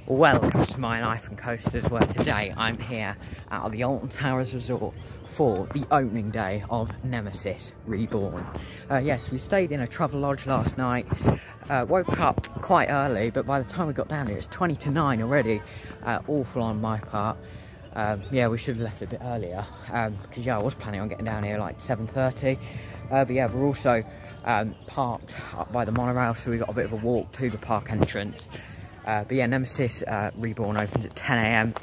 Welcome to my life and coasters, where today I'm here at the Alton Towers Resort for the opening day of Nemesis Reborn. Yes, we stayed in a travel lodge last night, woke up quite early, but by the time we got down here it's 20 to 9 already. Awful on my part. Yeah, we should have left a bit earlier, because yeah, I was planning on getting down here like 7:30, but yeah, we're also parked up by the monorail, so we got a bit of a walk to the park entrance. But yeah, Nemesis Reborn opens at 10 AM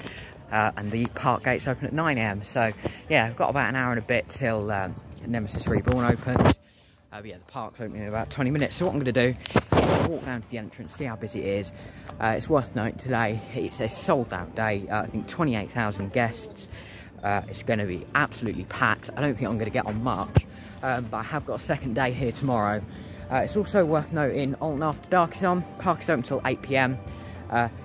and the park gates open at 9 AM. So yeah, we've got about an hour and a bit till Nemesis Reborn opens. But yeah, the park's opening in about 20 minutes. So what I'm going to do is walk down to the entrance, see how busy it is. It's worth noting today, it's a sold out day. I think 28,000 guests. It's going to be absolutely packed. I don't think I'm going to get on much, but I have got a second day here tomorrow. It's also worth noting Alton After Dark is on. Park is open until 8 PM.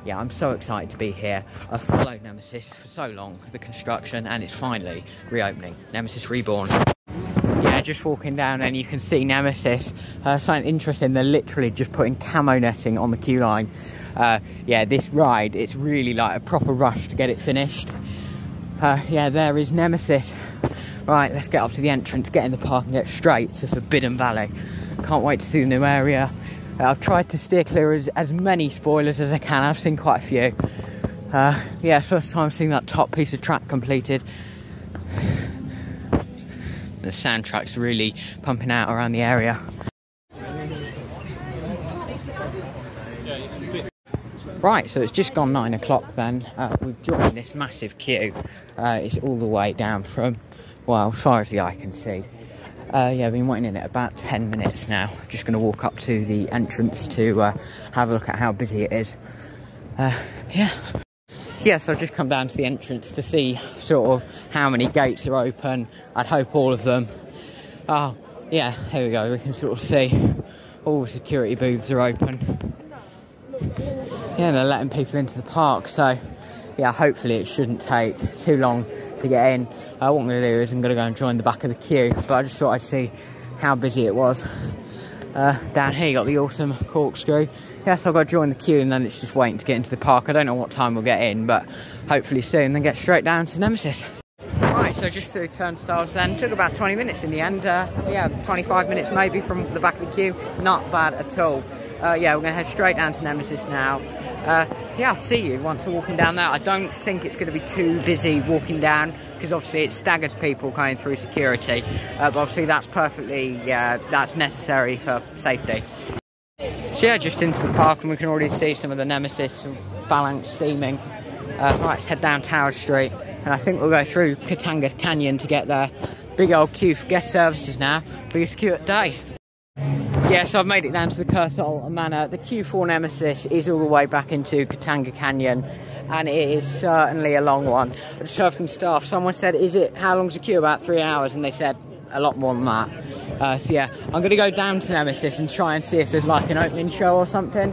Yeah, I'm so excited to be here. I've followed Nemesis for so long, the construction, and it's finally reopening. Nemesis Reborn. Yeah, just walking down and you can see Nemesis. Something interesting, they're literally just putting camo netting on the queue line. Yeah, this ride, it's really like a proper rush to get it finished. Yeah, there is Nemesis. Right, let's get up to the entrance, get in the park and get straight to Forbidden Valley. Can't wait to see the new area. I've tried to steer clear as many spoilers as I can. I've seen quite a few. Yeah, first time seeing that top piece of track completed. The soundtrack's really pumping out around the area. Right, so it's just gone 9 o'clock then. We've joined this massive queue. It's all the way down from, well, as far as the eye can see. Yeah, I've been waiting in it about 10 minutes now. Just going to walk up to the entrance to have a look at how busy it is. Yeah. Yeah, so I've just come down to the entrance to see sort of how many gates are open. I'd hope all of them. Oh, yeah, here we go. We can sort of see all the security booths are open. Yeah, they're letting people into the park. So, yeah, hopefully it shouldn't take too long to get in. What I'm going to do is I'm going to go and join the back of the queue, but I just thought I'd see how busy it was. Down here you got the awesome corkscrew. Yes, I've got to join the queue and then it's just waiting to get into the park. I don't know what time we'll get in, but hopefully soon, then get straight down to Nemesis. Right, so just through turnstiles then. Took about 20 minutes in the end. Yeah, 25 minutes maybe from the back of the queue. Not bad at all. Yeah, we're going to head straight down to Nemesis now. So yeah, I'll see you once we're walking down there. I don't think it's going to be too busy walking down, because obviously it staggers people going through security. But obviously that's perfectly, that's necessary for safety. So yeah, just into the park and we can already see some of the Nemesis phalanx theming. Right, let's head down Tower Street. And I think we'll go through Katanga Canyon to get there. Big old queue for guest services now. Biggest queue at day. Yeah, so I've made it down to the Curtal Manor. The queue for Nemesis is all the way back into Katanga Canyon, and it is certainly a long one. I just heard from staff, someone said, how long's the queue? About 3 hours, and they said a lot more than that. So yeah, I'm going to go down to Nemesis and try and see if there's like an opening show or something.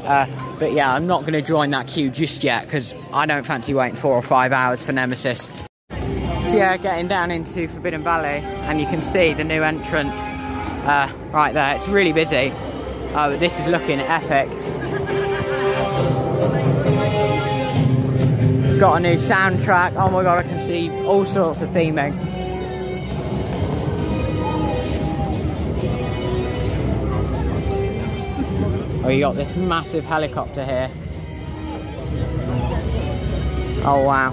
But yeah, I'm not going to join that queue just yet, because I don't fancy waiting 4 or 5 hours for Nemesis. So yeah, getting down into Forbidden Valley, and you can see the new entrance. Right there, it's really busy, but this is looking epic. Got a new soundtrack. Oh my god, I can see all sorts of theming. Oh, you got this massive helicopter here. Oh wow.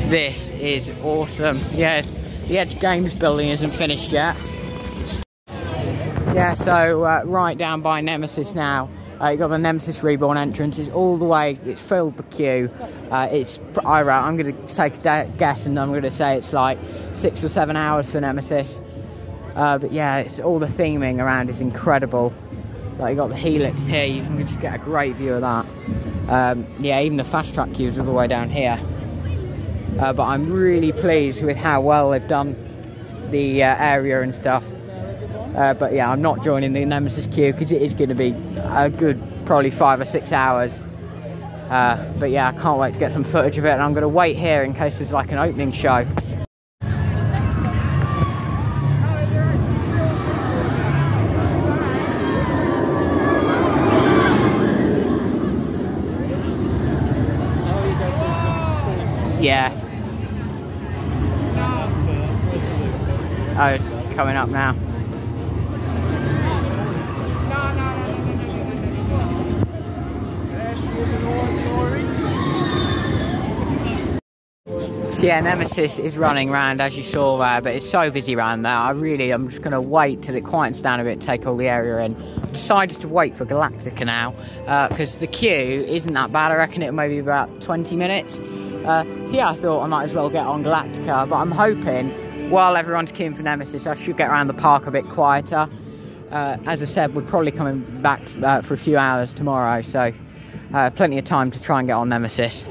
This is awesome. Yeah. The Edge Games building isn't finished yet. Yeah, so right down by Nemesis now. You've got the Nemesis Reborn entrance. It's all the way, it's filled the queue. I'm going to take a guess and I'm going to say it's like 6 or 7 hours for Nemesis. But yeah, it's all the theming around is incredible. Like, you've got the helix here, you can just get a great view of that. Yeah, even the fast track queues all the way down here. But I'm really pleased with how well they've done the area and stuff. But yeah, I'm not joining the Nemesis queue because it is going to be a good probably 5 or 6 hours. But yeah, I can't wait to get some footage of it, and I'm going to wait here in case there's like an opening show. Yeah. Oh, it's coming up now. So yeah, Nemesis is running around as you saw there, but it's so busy around there. I'm just going to wait till it quiets down a bit, take all the area in. I decided to wait for Galactica now, because the queue isn't that bad. I reckon it'll maybe about 20 minutes. So yeah, I thought I might as well get on Galactica, but I'm hoping while everyone's queuing for Nemesis, I should get around the park a bit quieter. As I said, we're probably coming back for a few hours tomorrow, so plenty of time to try and get on Nemesis.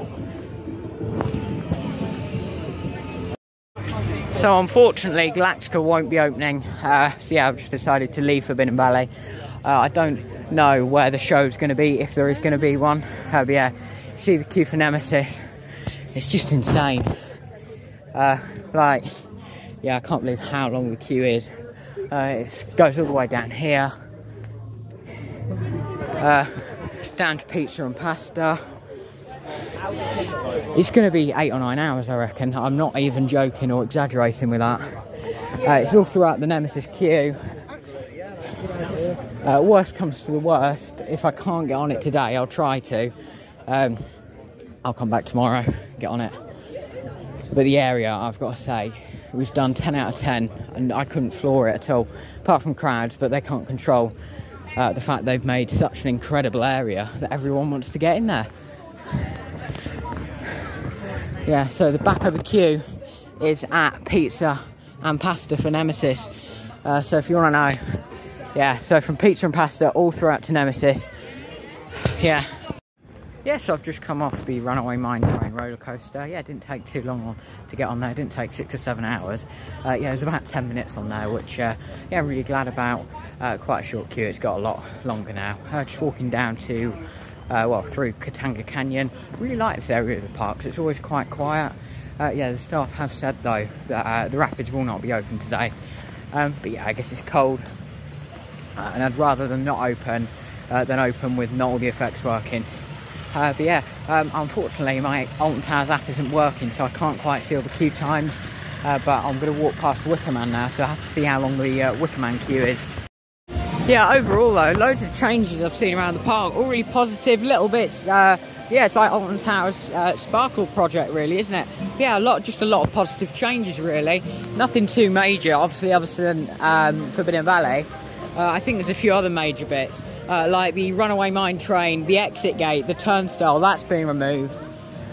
So unfortunately, Galactica won't be opening, so yeah, I've just decided to leave Forbidden Valley. I don't know where the show's going to be, if there is going to be one. But yeah, see the queue for Nemesis, it's just insane. Like, yeah, I can't believe how long the queue is. It goes all the way down here, down to pizza and pasta. It's going to be 8 or 9 hours, I reckon. I'm not even joking or exaggerating with that. It's all throughout the Nemesis queue. Worst comes to the worst, if I can't get on it today, I'll try to. I'll come back tomorrow, get on it. But the area, I've got to say, it was done 10 out of 10, and I couldn't floor it at all, apart from crowds, but they can't control the fact they've made such an incredible area that everyone wants to get in there. Yeah, so the back of the queue is at pizza and pasta for Nemesis. So if you want to know, yeah, so from pizza and pasta all throughout to Nemesis. Yeah. Yes, I've just come off the Runaway Mine Train roller coaster. Yeah, it didn't take too long to get on there. It didn't take 6 or 7 hours. Yeah, it was about 10 minutes on there, which, yeah, I'm really glad about. Quite a short queue. It's got a lot longer now. Just walking down to, well, through Katanga Canyon. Really like this area of the park, 'cause it's always quite quiet. Yeah, the staff have said, though, that the rapids will not be open today. But yeah, I guess it's cold. And I'd rather them not open than open with not all the effects working. But yeah, unfortunately my Alton Towers app isn't working, so I can't quite see all the queue times. But I'm going to walk past Wicker Man now, so I have to see how long the Wicker Man queue is. Yeah, overall though, loads of changes I've seen around the park, all really positive, little bits. Yeah, it's like Alton Towers Sparkle project really, isn't it? Yeah, just a lot of positive changes really. Nothing too major, obviously, other than Forbidden Valley. I think there's a few other major bits, like the Runaway Mine Train, the exit gate, the turnstile, that's been removed.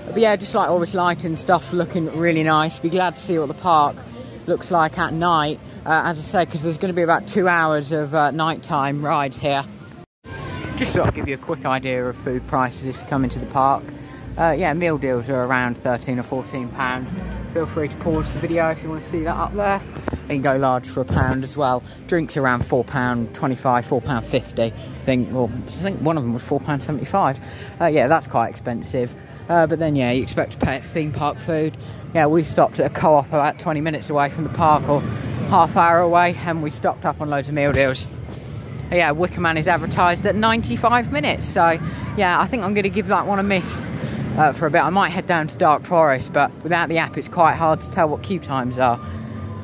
But yeah, just like all this lighting stuff looking really nice. Be glad to see what the park looks like at night, as I say, because there's going to be about 2 hours of nighttime rides here. Just thought I'd give you a quick idea of food prices if you come into the park. Yeah, meal deals are around £13 or £14. Feel free to pause the video if you want to see that up there. You can go large for £1 as well. Drinks are around £4.25, £4.50. I think one of them was £4.75. Yeah, that's quite expensive. But then, yeah, you expect to pay for theme park food. Yeah, we stopped at a co-op about 20 minutes away from the park, or half hour away, and we stocked up on loads of meal deals. Yeah, Wicker Man is advertised at 95 minutes, so yeah, I think I'm going to give that one a miss for a bit. I might head down to Dark Forest, but without the app it's quite hard to tell what queue times are.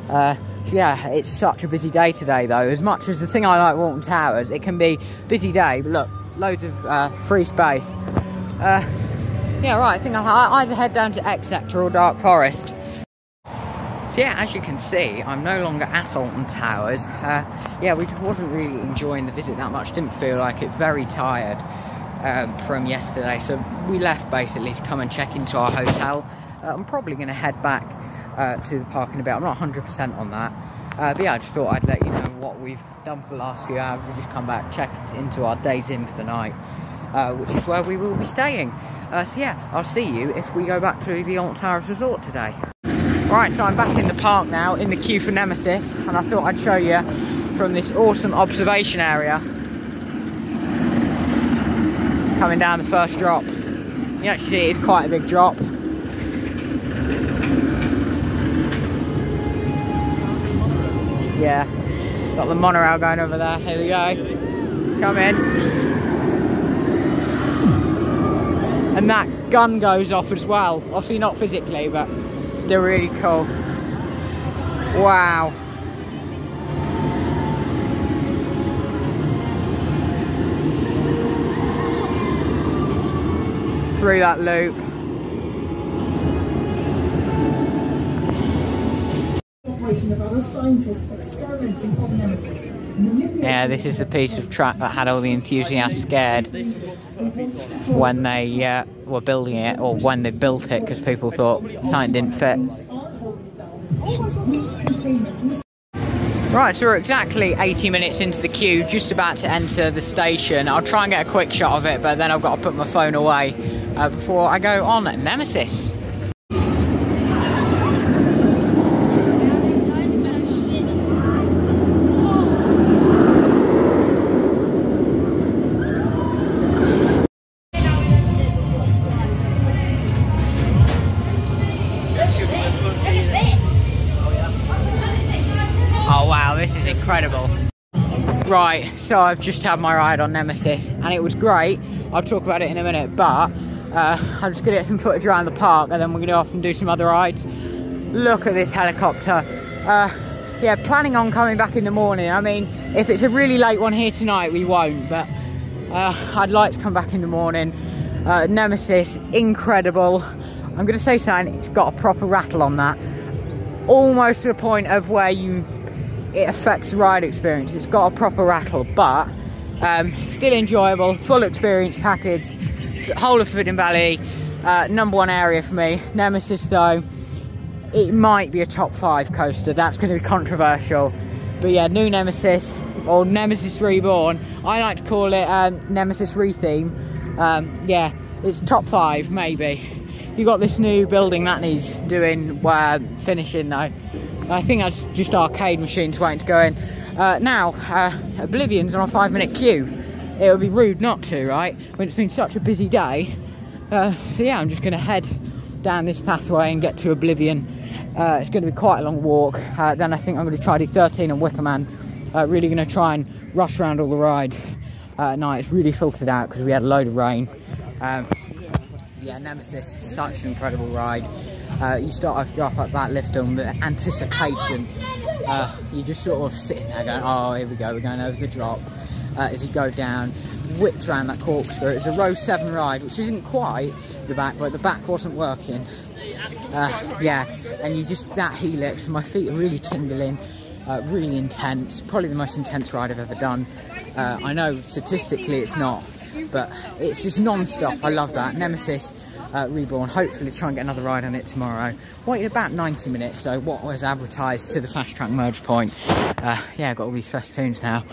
So yeah, it's such a busy day today though. As much as the thing I like Alton Towers, it can be busy day, but look, loads of free space. Yeah, right, I think I'll either head down to X Sector or Dark Forest. So yeah, as you can see, I'm no longer at Alton Towers. Yeah, we just wasn't really enjoying the visit that much, didn't feel like it, very tired from yesterday. So we left basically to come and check into our hotel. I'm probably going to head back to the park in a bit. I'm not 100% on that. But yeah, I just thought I'd let you know what we've done for the last few hours. We've just come back, checked into our days in for the night, which is where we will be staying. So yeah, I'll see you if we go back to the Alton Towers Resort today. Right, so I'm back in the park now, in the queue for Nemesis, and I thought I'd show you from this awesome observation area. Coming down the first drop. You actually see it is quite a big drop. Yeah, got the monorail going over there. Here we go. Come in. And And that gun goes off as well. Obviously not physically, but still really cool. Wow. Through that loop. Of other scientists experimenting on Nemesis. Yeah, this is the piece of track that had all the enthusiasts scared when they were building it, or when they built it, because people thought something didn't fit. Right, so we're exactly 80 minutes into the queue, just about to enter the station. I'll try and get a quick shot of it, but then I've got to put my phone away before I go on Nemesis. Incredible. Right, so I've just had my ride on Nemesis and it was great. I'll talk about it in a minute, but I'm just gonna get some footage around the park and then we're gonna go off and do some other rides. Look at this helicopter. Yeah, planning on coming back in the morning. I mean, if it's a really late one here tonight, we won't, but I'd like to come back in the morning. Nemesis, incredible. I'm gonna say something, it's got a proper rattle on that. Almost to the point of where it affects the ride experience. It's got a proper rattle, but still enjoyable. Full experience package. Whole of Forbidden Valley, #1 area for me. Nemesis though, it might be a top 5 coaster. That's going to be controversial, but yeah, new Nemesis, or Nemesis Reborn. I like to call it Nemesis Retheme. Yeah, it's top 5 maybe. You got this new building that needs doing, finishing though. I think that's just arcade machines waiting to go in. Now, Oblivion's on a 5-minute queue. It would be rude not to, right? When it's been such a busy day. So yeah, I'm just going to head down this pathway and get to Oblivion. It's going to be quite a long walk. Then I think I'm going to try D13 and Wicker Man. Really going to try and rush around all the rides at night. It's really filtered out because we had a load of rain. Yeah, Nemesis is such an incredible ride. You start off, go up at that lift on the anticipation. You just sort of sitting there going, oh, here we go, we're going over the drop. As you go down, whipped around that corkscrew. It's a row 7 ride, which isn't quite the back, but the back wasn't working. Yeah, and you just, that helix, my feet are really tingling, really intense. Probably the most intense ride I've ever done. I know statistically it's not, but it's just non-stop. I love that. Nemesis Reborn, hopefully try and get another ride on it tomorrow. Waited about 90 minutes, so what was advertised to the fast track merge point. Yeah, I've got all these festoons now.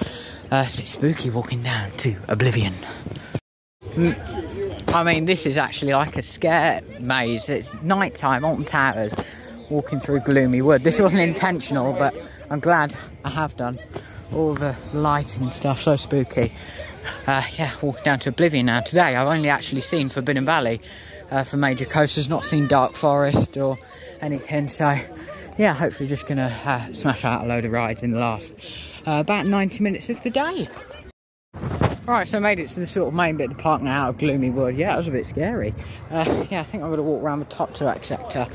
It's a bit spooky walking down to Oblivion. I mean, this is actually like a scare maze. It's night time, Alton Towers, walking through gloomy wood. This wasn't intentional, but I'm glad I have done. All the lighting and stuff, so spooky. Yeah, walking down to Oblivion now. Today I've only actually seen Forbidden Valley for major coasters, not seen Dark Forest or anything, so yeah, hopefully just gonna smash out a load of rides in the last about 90 minutes of the day. Right, so I made it to the sort of main bit of the park now, out of gloomy wood. Yeah, it was a bit scary. Yeah, I think I'm going to walk around the top to X sector.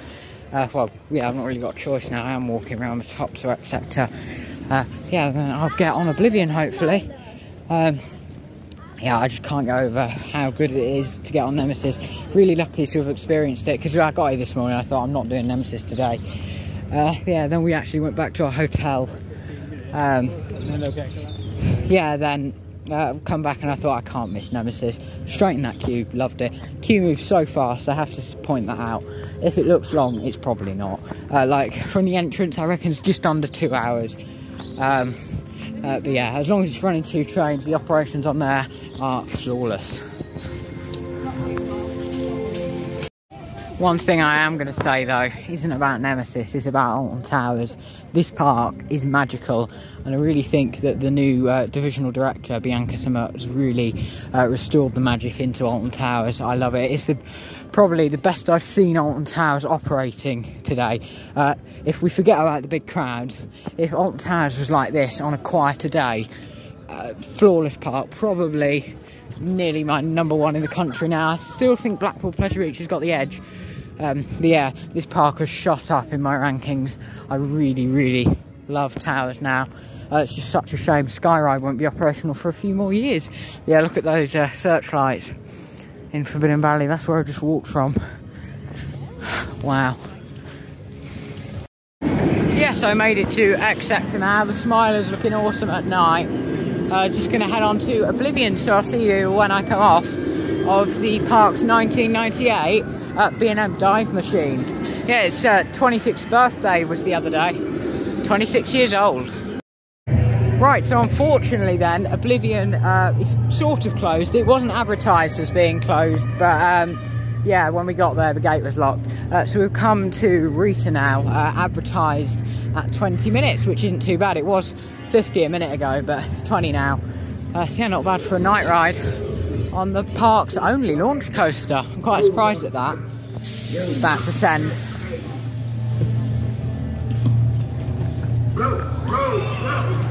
Well, yeah, I've not really got a choice now. I am walking around the top to X sector. Yeah, then I'll get on Oblivion, hopefully. Yeah, I just can't get over how good it is to get on Nemesis. Really lucky to have experienced it, because I got here this morning, I thought I'm not doing Nemesis today. Yeah, then we actually went back to our hotel. Yeah, then come back and I thought I can't miss Nemesis. Straight in that queue, loved it. Queue moves so fast, I have to point that out. If it looks long, it's probably not. Like, from the entrance, I reckon it's just under 2 hours. But yeah, as long as it's running 2 trains, the operations on there are flawless. One thing I am going to say though isn't about Nemesis, it's about Alton Towers. This park is magical, and I really think that the new divisional director, Bianca Samut, has really restored the magic into Alton Towers. I love it. It's probably the best I've seen Alton Towers operating today. If we forget about the big crowds, if Alton Towers was like this on a quieter day, flawless park, probably nearly my #1 in the country now. I still think Blackpool Pleasure Beach has got the edge. But yeah, this park has shot up in my rankings. I really, really love Towers now. It's just such a shame Skyride won't be operational for a few more years. Yeah, look at those searchlights in Forbidden Valley. That's where I just walked from. Wow. Yes, I made it to X Sector now. The Smiler's looking awesome at night. Just going to head on to Oblivion, so I'll see you when I come off of the park's 1998 B&M dive machine. Yeah, it's 26th birthday was the other day. 26 years old. Right, so unfortunately then, Oblivion is sort of closed. It wasn't advertised as being closed, but yeah, when we got there, the gate was locked. So we've come to Rita now, advertised at 20 minutes, which isn't too bad. It was 50 a minute ago, but it's 20 now. So yeah, not bad for a night ride on the park's only launch coaster. I'm quite surprised at that. About to send. Go, go, go.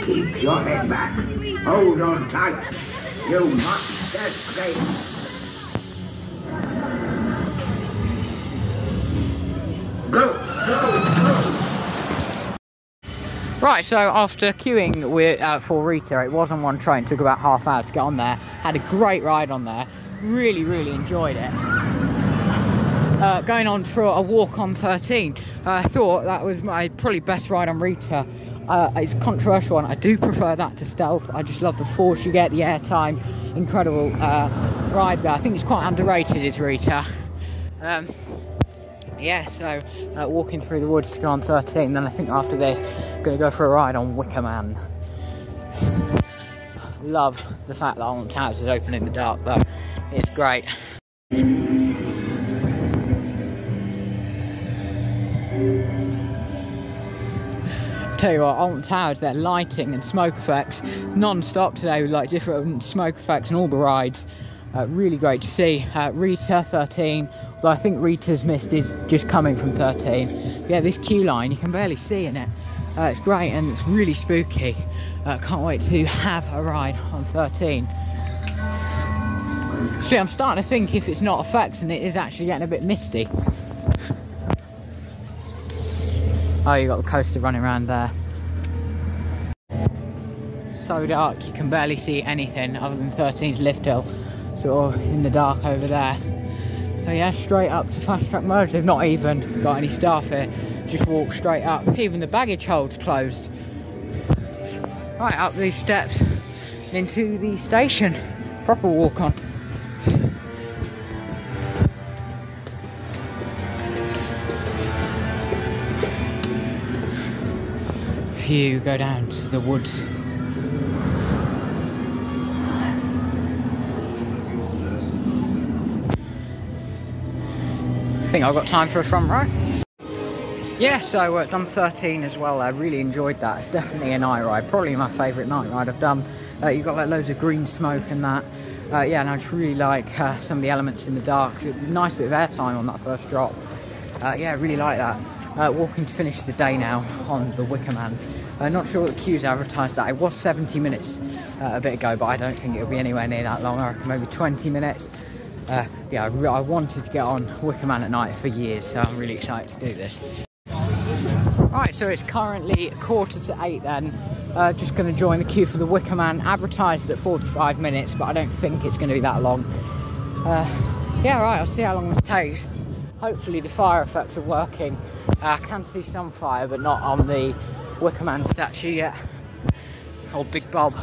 Keep your head back. Hold on tight. You must escape. Go, go, go. Right, so after queuing for Rita, it was on one train, took about half hour to get on there. Had a great ride on there. Really, really enjoyed it. Going on for a walk on 13. I thought that was my probably best ride on Rita. It's a controversial one. I do prefer that to Stealth. I just love the force you get, the airtime. Incredible ride there. I think it's quite underrated, is Rita. Yeah, so walking through the woods to go on 13. Then I think after this, I'm going to go for a ride on Wicker Man. Love the fact that Alton Towers is open in the dark though. It's great. Tell you what, Alton Towers, their lighting and smoke effects non-stop today with like different smoke effects and all the rides. Really great to see. Rita 13, although I think Rita's mist is just coming from 13. Yeah, this queue line you can barely see in it. It's great and it's really spooky. Can't wait to have a ride on 13. See, I'm starting to think if it's not effects and it is actually getting a bit misty. Oh, you got the coaster running around there. So dark you can barely see anything other than 13's lift hill, sort of in the dark over there. So yeah, straight up to Fast Track Merge. They've not even got any staff here. Just walk straight up. Even the baggage hold's closed. Right up these steps and into the station. Proper walk on. You go down to the woods. I think I've got time for a front row. Yes, I worked on 13 as well. I really enjoyed that. It's definitely a night ride. Probably my favourite night ride I've done. You've got like loads of green smoke and that. Yeah, and I just really like some of the elements in the dark. Nice bit of airtime on that first drop. Yeah, I really like that. Walking to finish the day now on the Wicker Man. Not sure what the queue's advertised at. It was 70 minutes a bit ago, but I don't think it'll be anywhere near that long. I reckon maybe 20 minutes. Yeah, I wanted to get on Wicker Man at night for years, so I'm really excited to do this. Right, so it's currently 7:45 then. Just going to join the queue for the Wicker Man. Advertised at 45 minutes, but I don't think it's going to be that long. Yeah, right, I'll see how long this takes. Hopefully the fire effects are working. I can see some fire, but not on the Wicker Man statue yet, or Big Bob.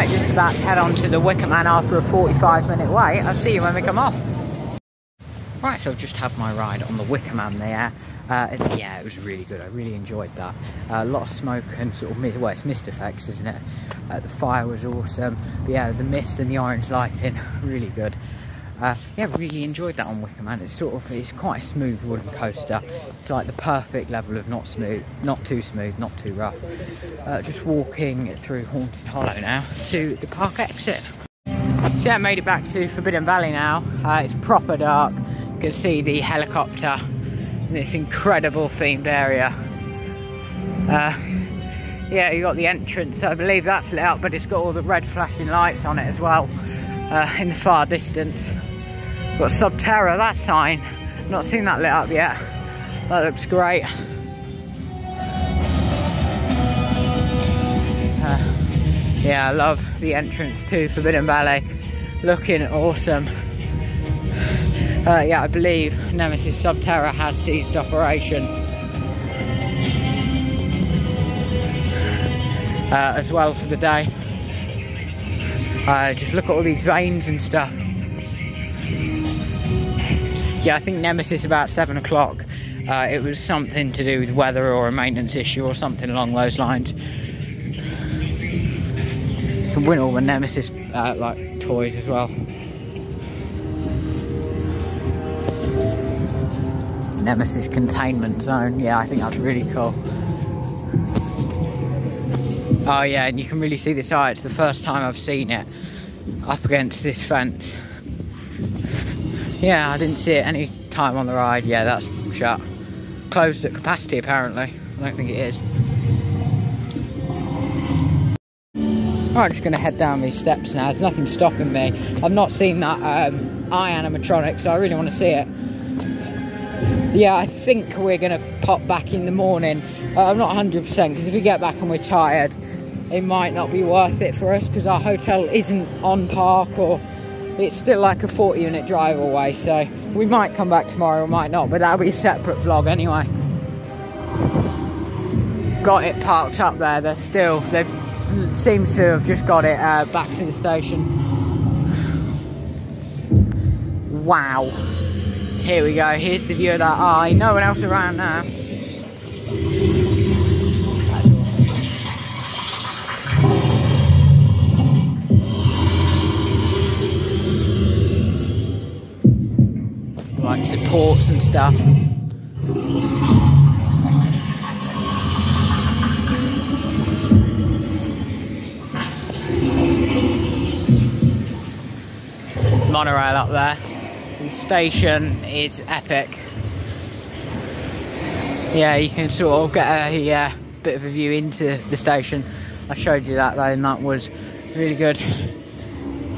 Right, just about to head on to the Wicker Man after a 45-minute wait. I'll see you when we come off. Right, so I've just had my ride on the Wicker Man there. Yeah, it was really good. I really enjoyed that. A lot of smoke and sort of, well, it's mist effects, isn't it? The fire was awesome. But yeah, the mist and the orange lighting, really good. Yeah, really enjoyed that on Wicker Man. It's quite a smooth wooden coaster. It's like the perfect level of not too smooth, not too rough. Just walking through Haunted Hollow now to the park exit. So yeah, I made it back to Forbidden Valley now. It's proper dark. You can see the helicopter in this incredible themed area. Yeah, you got the entrance. I believe that's lit up, but it's got all the red flashing lights on it as well. In the far distance, got Subterra, that sign. Not seen that lit up yet. That looks great. Yeah, I love the entrance to Forbidden Valley. Looking awesome. Yeah, I believe Nemesis Subterra has ceased operation. As well for the day. Just look at all these veins and stuff. Yeah, I think Nemesis about 7 o'clock. It was something to do with weather or a maintenance issue or something along those lines. You can win all the Nemesis like toys as well. Nemesis containment zone. Yeah, I think that's really cool. Oh yeah, and you can really see this eye. It's the first time I've seen it up against this fence. Yeah, I didn't see it any time on the ride. Yeah, that's shut. Closed at capacity apparently. I don't think it is. Right, I'm just going to head down these steps now. There's nothing stopping me. I've not seen that eye animatronic, so I really want to see it. Yeah, I think we're going to pop back in the morning. I'm not 100% because if we get back and we're tired, it might not be worth it for us because our hotel isn't on park, or it's still like a 40-minute drive away. So we might come back tomorrow or might not, but that'll be a separate vlog anyway. Got it parked up there. They've seemed to have just got it back to the station. Wow. Here we go. Here's the view of that eye. No one else around now. Like supports and stuff. Monorail up there. The station is epic. Yeah, you can sort of get a bit of a view into the station. I showed you that though, and that was really good.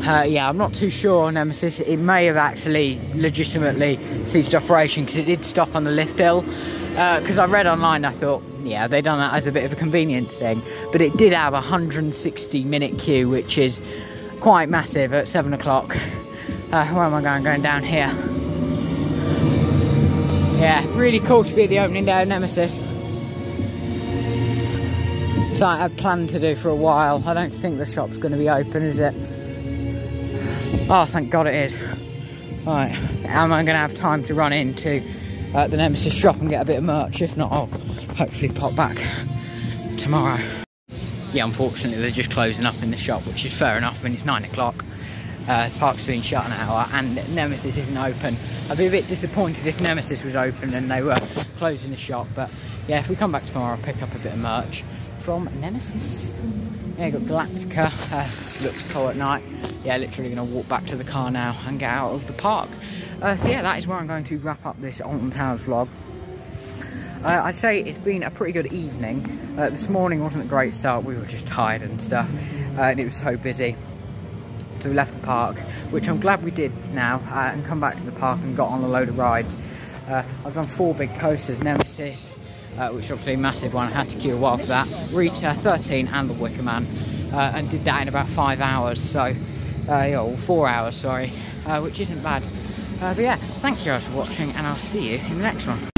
Yeah, I'm not too sure on Nemesis. It may have actually legitimately ceased operation because it did stop on the lift hill. Because I read online, I thought, yeah, they done that as a bit of a convenience thing. But it did have a 160-minute queue, which is quite massive at 7 o'clock. Where am I going? Going down here. Yeah, really cool to be at the opening day of Nemesis. Something I've planned to do for a while. I don't think the shop's going to be open, is it? Oh, thank God it is. Right, am I going to have time to run into the Nemesis shop and get a bit of merch? If not, I'll hopefully pop back tomorrow. Yeah, unfortunately they're just closing up in the shop, which is fair enough. I mean, it's 9 o'clock. The park's been shut an hour and Nemesis isn't open. I'd be a bit disappointed if Nemesis was open and they were closing the shop. But yeah, if we come back tomorrow, I'll pick up a bit of merch from Nemesis. Yeah, you've got Galactica. Looks cool at night. Yeah, literally going to walk back to the car now and get out of the park. So yeah, that is where I'm going to wrap up this Alton Towers vlog. I'd say it's been a pretty good evening. This morning wasn't a great start. We were just tired and stuff. And it was so busy. So we left the park, which I'm glad we did now, and come back to the park and got on a load of rides. I've done 4 big coasters, Nemesis, which is obviously a massive one. I had to queue a while for that. Rita, 13 and the Wicker Man, and did that in about 5 hours. So, yeah, 4 hours, sorry, which isn't bad. But yeah, thank you guys for watching, and I'll see you in the next one.